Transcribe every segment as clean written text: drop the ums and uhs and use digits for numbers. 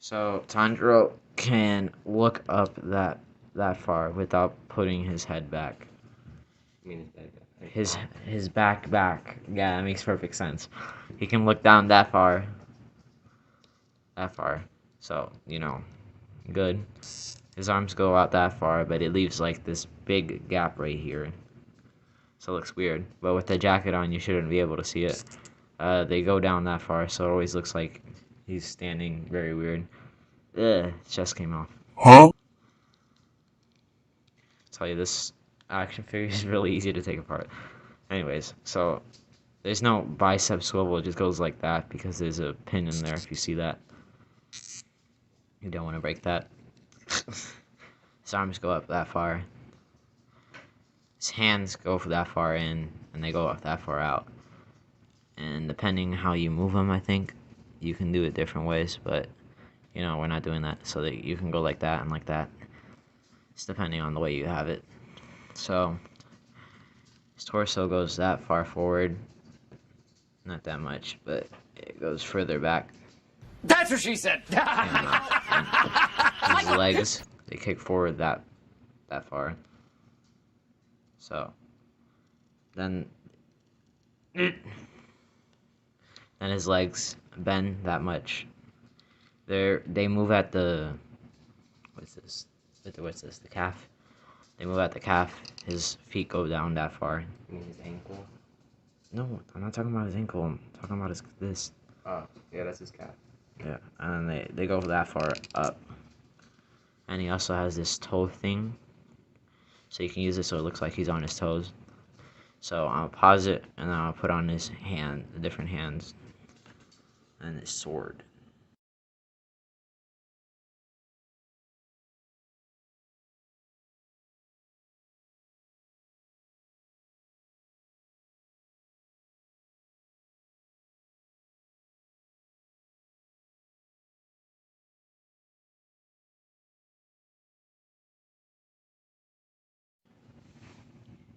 So Tanjiro can look up that far without putting his head back. I mean, His back. Yeah, that makes perfect sense. He can look down that far. That far. So, good. His arms go out that far, but it leaves like this big gap right here. So it looks weird. But with the jacket on, you shouldn't be able to see it. They go down that far, so it always looks like he's standing very weird. Ugh, chest came off. Huh? Tell you, this action figure is really easy to take apart. Anyways, so there's no bicep swivel, it just goes like that because there's a pin in there if you see that. You don't want to break that. His arms go up that far. His hands go that far in, and they go up that far out. And depending how you move them, I think, you can do it different ways, but, we're not doing that. So that you can go like that and like that. It's depending on the way you have it. So, his torso goes that far forward. Not that much, but it goes further back. That's what she said. And his legs, they kick forward that far. So, then his legs bend that much. They move at the what's this? The calf. They move at the calf. His feet go down that far. You mean his ankle? No, I'm not talking about his ankle. I'm talking about this. Oh, yeah, that's his calf. Yeah, and they go that far up. And he also has this toe thing. So you can use it so it looks like he's on his toes. So I'll pause it, and then I'll put on his hand, the different hands, and his sword.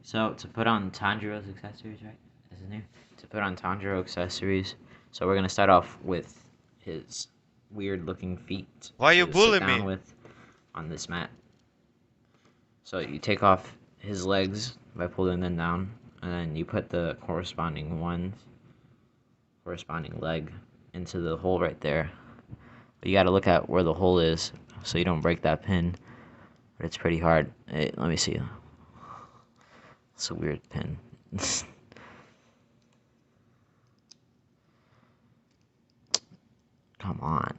So to put on Tanjiro's accessories, right? That's his name. To put on Tanjiro accessories, so we're gonna start off with his weird-looking feet. Why you to bully sit down me? with on this mat. So you take off his legs by pulling them down, and then you put the corresponding leg into the hole right there. But you gotta look at where the hole is so you don't break that pin. But it's pretty hard. Hey, let me see. It's a weird pin. Come on.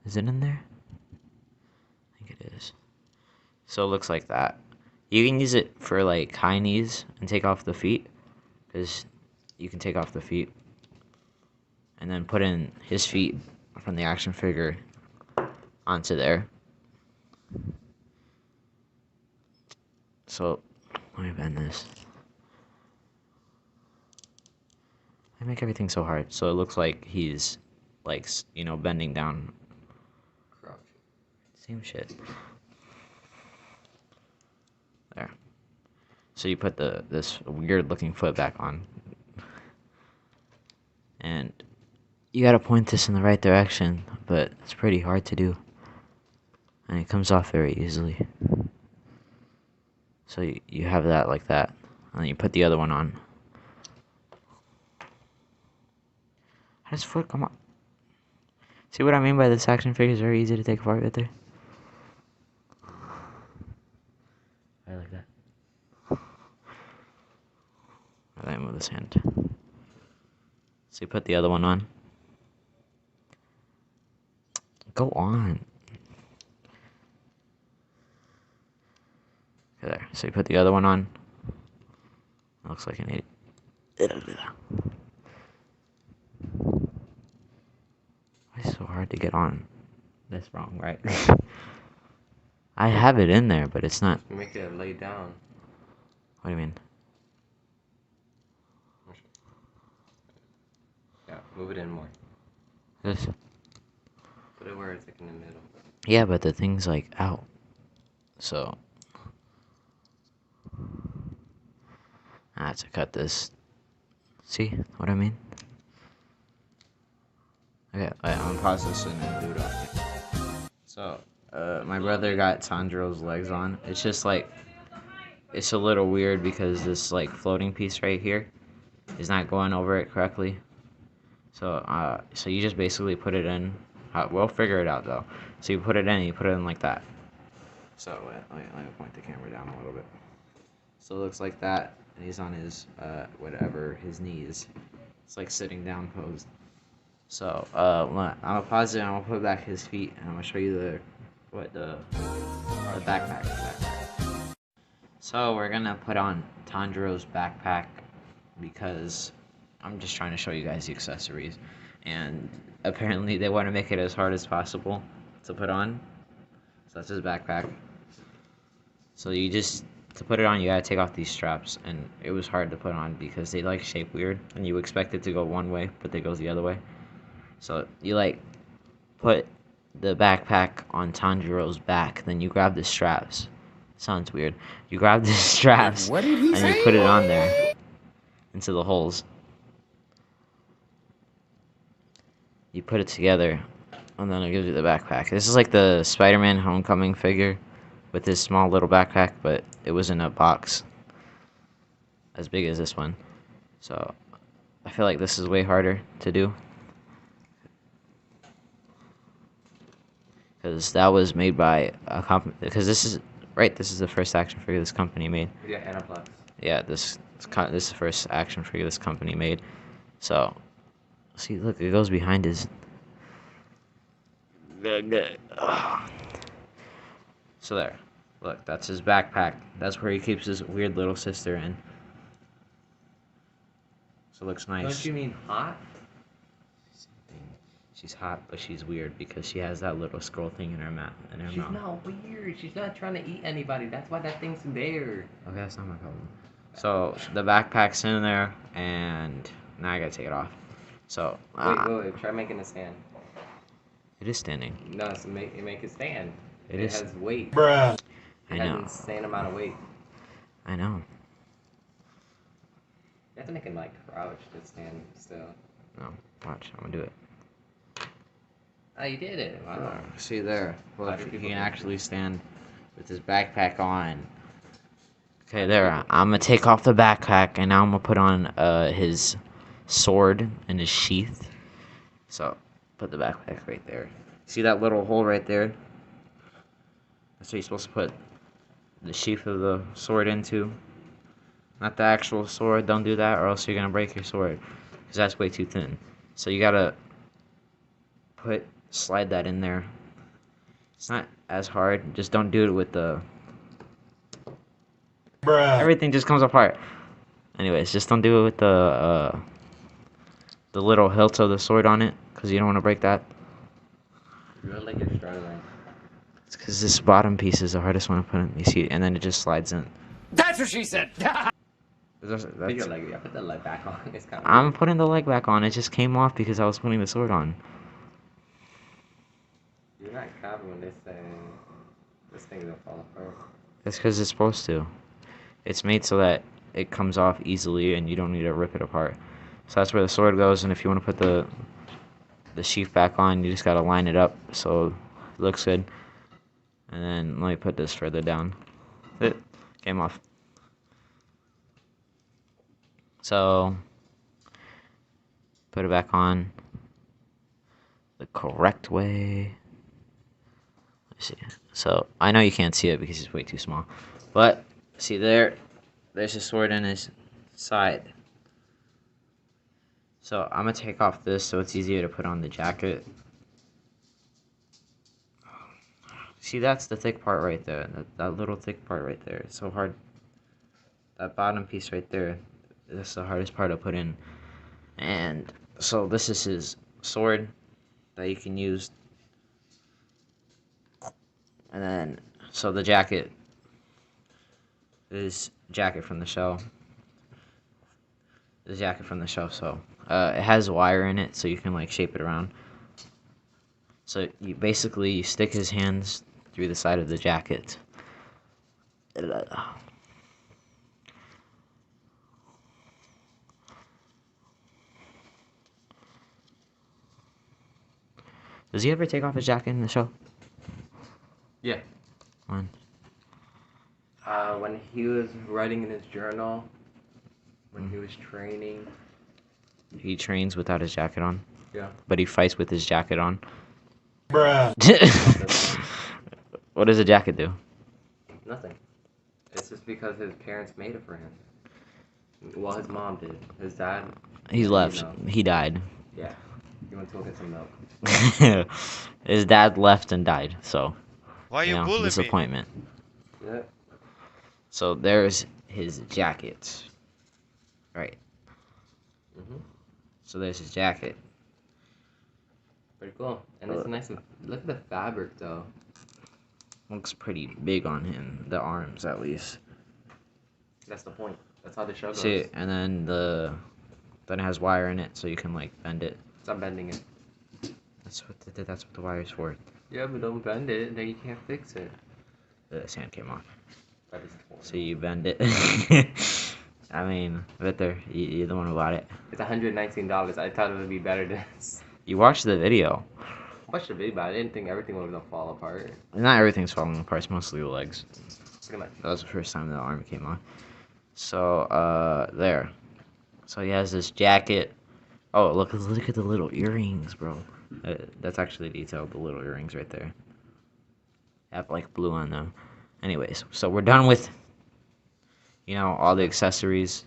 Is it in there? I think it is. So it looks like that. You can use it for like high knees and take off the feet, because you can take off the feet and then put in his feet from the action figure onto there. So let me bend this. I make everything so hard, so it looks like he's like bending down. Crouch. Same shit. There. So you put this weird looking foot back on. And you gotta point this in the right direction, but it's pretty hard to do. And it comes off very easily. So you have that like that. And then you put the other one on. How does foot come on? See what I mean by this action figure is very easy to take apart right there? I like that. And then move this hand. So you put the other one on. Go on. Okay, there. So you put the other one on. It looks like an idiot. Why is it so hard to get on? That's wrong, right? I have it in there, but it's not. Make it lay down. What do you mean? Yeah, move it in more. This? Put it where it's like in the middle. Yeah, but the thing's like out. So I have to cut this. See what I mean? Okay, I'm gonna pause this and then do it off. So, my brother got Tanjiro's legs on. It's just like, it's a little weird because this like floating piece right here is not going over it correctly. So you just basically put it in. We'll figure it out though. So you put it in, you put it in like that. So let me point the camera down a little bit. So it looks like that, and he's on his his knees. It's like sitting down pose. So I'm gonna pause it and I'm gonna put back his feet and I'm gonna show you the backpack. So we're gonna put on Tanjiro's backpack because I'm just trying to show you guys the accessories, and apparently they want to make it as hard as possible to put on. So that's his backpack. So to put it on, you gotta take off these straps, and it was hard to put on because they like shape weird, and you expect it to go one way, but they go the other way. So you like put the backpack on Tanjiro's back, then you grab the straps. Sounds weird. You grab the straps What did he and say? you put it on there into the holes. You put it together, and then it gives you the backpack. This is like the Spider-Man Homecoming figure with his small little backpack, but it was in a box as big as this one. So I feel like this is way harder to do because that was made by a company. Because this is the first action figure this company made. Yeah, Aniplex. Yeah, this is the first action figure this company made. So see, look, it goes behind his. So there, look, that's his backpack. That's where he keeps his weird little sister in. So it looks nice. Don't you mean hot? She's hot, but she's weird because she has that little scroll thing in her mouth. She's not weird. She's not trying to eat anybody. That's why that thing's there. Okay, that's not my problem. So the backpack's in there, and now I gotta take it off. So Wait. Try making a stand. it is standing. No, it's make it stand. It It is. has weight. I It has know. an insane amount of weight. I know. You have to make him like crouch to stand still. No, watch. I'm gonna do it. Oh, you did it. Wow. See there. Look, do he people can do actually stand with his backpack on. Okay, there. I'm gonna take off the backpack, and now I'm gonna put on his sword and his sheath. So, put the backpack right there. See that little hole right there? That's what you're supposed to put the sheath of the sword into. Not the actual sword. Don't do that, or else you're gonna break your sword, because that's way too thin. So you gotta slide that in there. It's not as hard. Just don't do it with the. Everything just comes apart. Anyways, just don't do it with the little hilt of the sword on it, because you don't want to break that. You look like you're struggling. It's because this bottom piece is the hardest one to put in. You see, and then it just slides in. That's what she said. Put your leg. Yeah, put the leg back on. It's kind of. I'm putting the leg back on. It just came off because I was putting the sword on. You're not copy when they say this thing's gonna fall apart. That's because it's supposed to. It's made so that it comes off easily and you don't need to rip it apart. So that's where the sword goes, and if you want to put the sheath back on, you just gotta line it up so it looks good. And then let me put this further down. It came off. So put it back on the correct way. Let's see. So I know you can't see it because it's way too small, but see there's a sword in his side. So I'm gonna take off this so it's easier to put on the jacket. See, that's the thick part right there. That little thick part right there. It's so hard. That bottom piece right there. That's the hardest part to put in. And so this is his sword that you can use. And then, so the jacket is jacket from the show. The jacket from the show, so it has wire in it, so you can like shape it around. So you stick his hands through the side of the jacket. Does he ever take off his jacket in the show? Yeah. When? When he was writing in his journal, when he was training. He trains without his jacket on, Yeah. but he fights with his jacket on. Bruh. What does a jacket do? Nothing. It's just because his parents made it for him. Well, his mom did. His dad. He's left. He died. Yeah. He went to go get some milk. His dad left and died, so Why you bullying me? disappointment. Yeah. So there's his jacket. Right. Mhm. So there's his jacket. Pretty cool. And it's nice. Look at the fabric, though. Looks pretty big on him, the arms at least. That's the point. That's how the show goes. See, and then then it has wire in it, so you can like bend it. Stop bending it. That's what the wire's for. Yeah, but don't bend it, then you can't fix it. The sand came off. That is cool. So you bend it. I mean, Victor, you're the one who bought it. It's $119. I thought it would be better than this. You watched the video. I watched the video, but I didn't think everything was gonna fall apart. Not everything's falling apart. It's mostly the legs. Pretty much. That was the first time the arm came on. So there. So he has this jacket. Oh, look at the little earrings, bro. That's actually detailed. The little earrings right there. Have like blue on them. Anyways, so we're done with, all the accessories,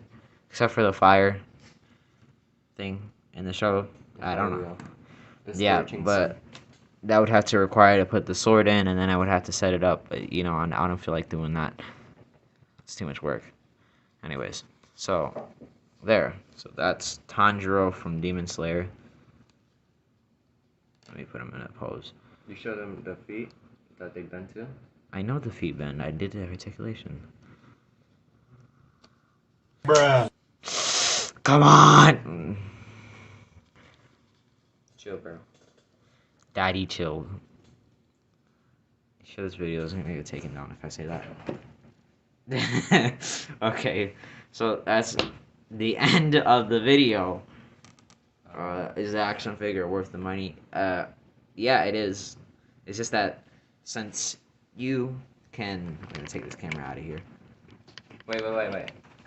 except for the fire thing in the show. I don't know. Yeah, but that would have to require to put the sword in, and then I would have to set it up. But, and I don't feel like doing that. It's too much work. Anyways, so there. So that's Tanjiro from Demon Slayer. Let me put him in a pose. You showed them the feet that they bent to? I know the feet bend. I did the articulation. Bruh. Come on! Chill, bro. Daddy chilled. Shows videos. I'm gonna get taken down if I say that. Okay, so that's the end of the video. Is the action figure worth the money? Yeah, it is. It's just that since you can... I'm gonna take this camera out of here. Wait.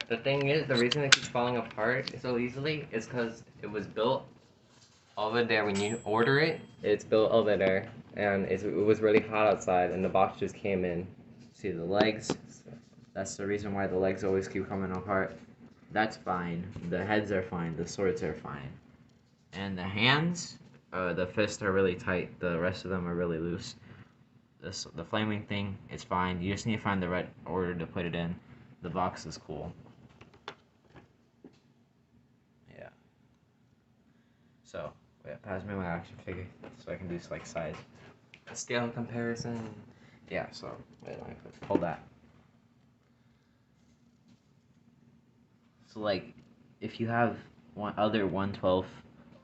The thing is, the reason it keeps falling apart so easily is because it was built over there. When you order it, it's built over there, and it was really hot outside, and the box just came in. See the legs? That's the reason why the legs always keep coming apart. That's fine. The heads are fine. The swords are fine. And the hands, the fists are really tight. The rest of them are really loose. The flaming thing is fine. You just need to find the right order to put it in. The box is cool. Yeah. So, yeah, pass me my action figure so I can do like size. Scale comparison. Yeah, so wait, let me hold that. So like, if you have other 1/12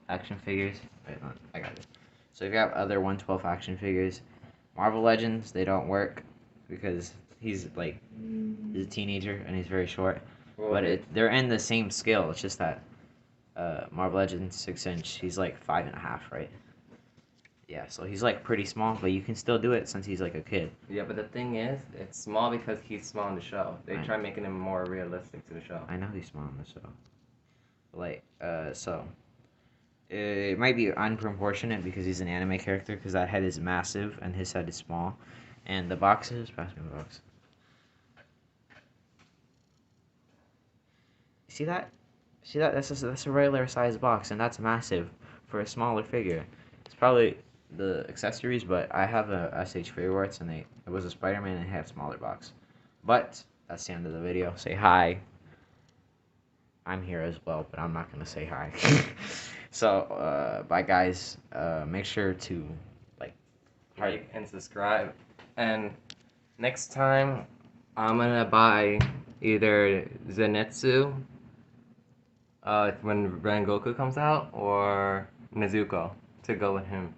action figures, wait, no, I got it. So if you have other 1/12 action figures, Marvel Legends, they don't work because he's a teenager and he's very short. Well, But they're in the same scale. It's just that Marvel Legends 6-inch, he's like 5.5, right? Yeah, so he's like pretty small, but you can still do it since he's like a kid. Yeah, but the thing is, it's small because he's small in the show. They Right. try making him more realistic to the show. I know he's small in the show. Like, so it might be unproportionate because he's an anime character because that head is massive and his head is small. And the boxes, pass me the box. See that? See that? That's a regular size box, and that's massive for a smaller figure. It's probably the accessories, but I have a SH Favorites, and it was a Spider-Man, and it had a smaller box. But that's the end of the video. Say hi. I'm here as well, but I'm not gonna say hi. So, bye guys. Make sure to Like and subscribe. And next time, I'm gonna buy either Zenitsu when Rengoku comes out, or Nezuko to go with him.